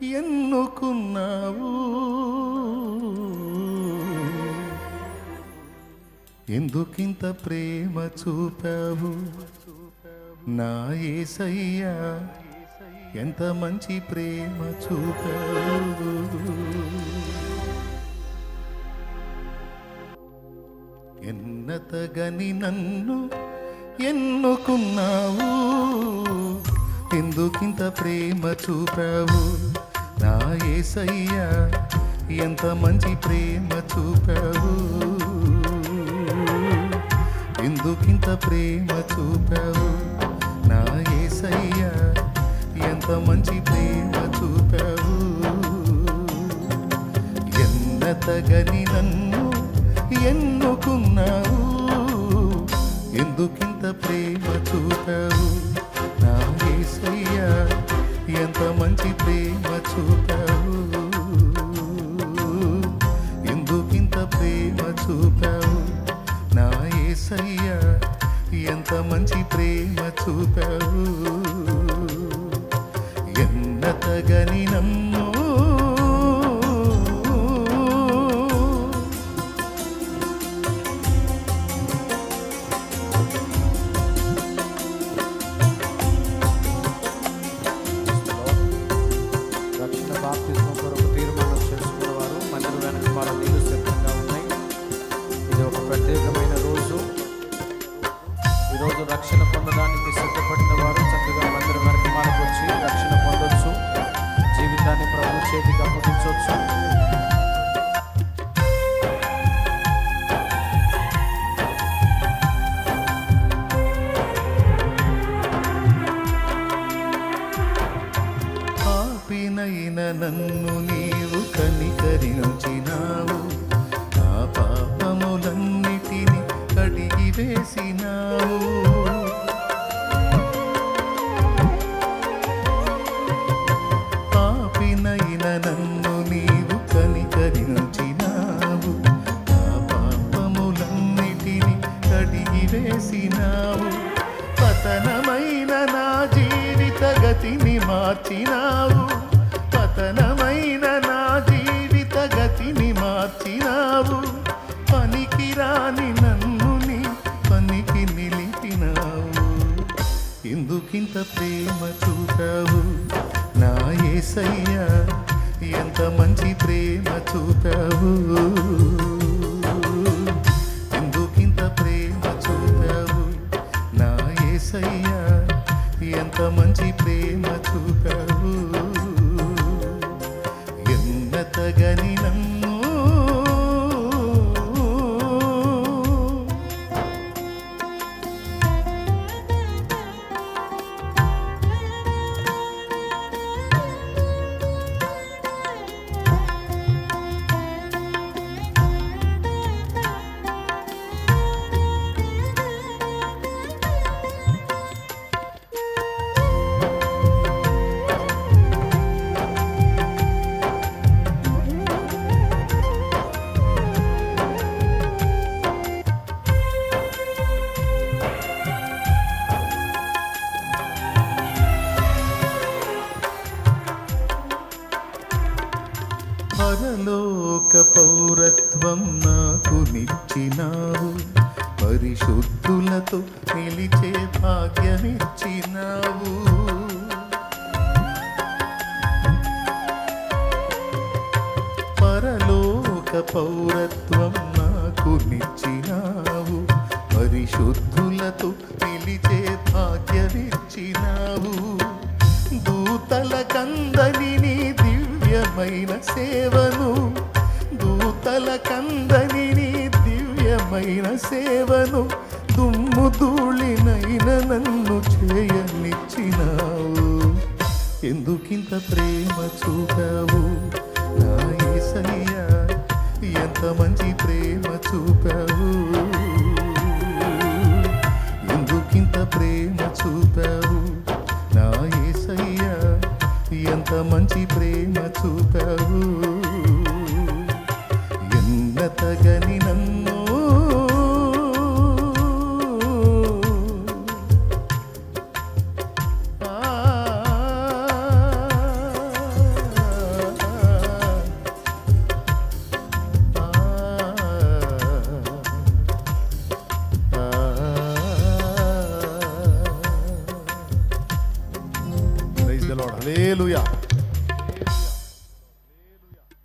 ఎన్నుకున్నావు, ఎందుకింత ప్రేమ చూపావు నా యేసయ్యా, ఎంత మంచి ప్రేమ చూపావు. ఎన్నతగని నన్ను ఎన్నుకున్నావు, ఎందుకింత ప్రేమ చూపావు నా యేసయ్యా, ఎంత మంచి ప్రేమ చూపావు. ఎందుకింత ప్రేమ చూపావు నా యేసయ్యా, ఎంత మంచి ప్రేమ చూపావు. ఎన్నతగని నన్ను ఎన్నుకున్నావు, ఎందుకింత ప్రేమ చూపావు నా యేసయ్యా, ఎంత మంచి ప్రేమ చూపావు. ఎందుకింత ప్రేమ చూపావు నా యేసయ్యా, ఎంత మంచి ప్రేమ చూపావు. ఎన్నతగని నన్ను రక్షణ పొందడానికి సిద్ధపడిన వారు చక్కగా మందిర వెనకమాలకు వచ్చి రక్షణ పొందొచ్చు, జీవితాన్ని ప్రభు చేతికి అప్పగించవచ్చు. పాపినైన నన్ను నీవు కనికరించినావు, నా పాపములన్నిటిని కడిగి వేసినావు. పాపినైన నన్ను నీవు కనికరించినావు, నా పాపములన్నిటిని కడిగి వేసినావు. పతనమైన నా జీవిత గతిని మార్చినావు, పతనమైన నా జీవిత గతిని మార్చినావు. పనికిరాని నన్ను నీ పనికి నిలిపినావు, ఎందుకింత ప్రేమ చూపావు నా యేసయ్యా, ఎంత మంచి ప్రేమ చూపావు. ఎందుకింత ప్రేమ చూపావు నా యేసయ్యా, ఎంత మంచి ప్రేమ చూపావు. ఎన్నతగని నన్ను పరలోక పౌరత్వం నాకు నిచ్చినావు, పరిశుద్ధులతో నిలిచే భాగ్యమిచ్చినావు. పరలోక పౌరత్వం నాకు నిచ్చినావు, పరిశుద్ధులతో నిలిచే భాగ్యమిచ్చినావు. దూతల కందని నీ దివ్యమైన సేవను, దూతల కందని నీ దివ్యమైన సేవను, దుమ్ము ధూళినైన నన్ను చేయనిచ్చినావు. ఎందుకింత ప్రేమ చూపావు నా యేసయ్యా, ఎంత మంచి ప్రేమ చూపావు. ఎందుకింత ప్రేమ చూపావు నా యేసయ్యా, ఎంత మంచి ప్రేమ చూపావు. ఎన్నతగని నన్ను లార్డ్. హల్లెలూయా.